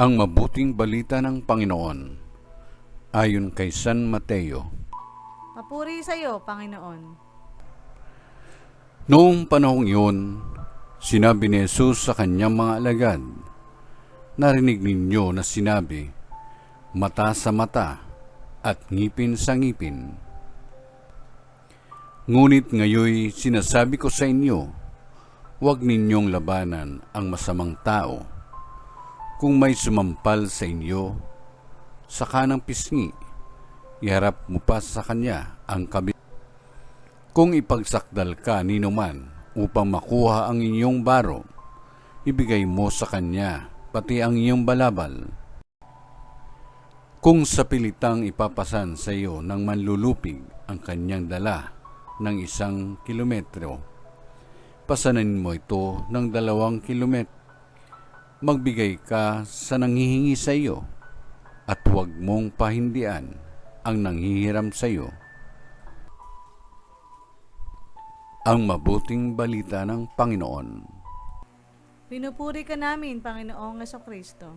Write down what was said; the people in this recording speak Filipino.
Ang mabuting balita ng Panginoon ayon kay San Mateo. Papuri sa iyo, Panginoon. Noong panahong iyon, sinabi ni Jesus sa kanyang mga alagad, "Narinig ninyo na sinabi, mata sa mata at ngipin sa ngipin. Ngunit ngayoy sinasabi ko sa inyo, huwag ninyong labanan ang masamang tao. Kung may sumampal sa inyo sa kanang pisngi, iharap mo pa sa kanya ang kabilang. Kung ipagsakdal ka ninuman upang makuha ang inyong baro, ibigay mo sa kanya pati ang iyong balabal. Kung sa pilitang ipapasan sa iyo ng manlulupig ang kanyang dala ng 1 kilometro, pasanin mo ito ng 2 kilometro. Magbigay ka sa nanghihingi sa iyo at huwag mong pahindian ang nanghihiram sa iyo." Ang mabuting balita ng Panginoon. Pinupuri ka namin, Panginoong Hesukristo.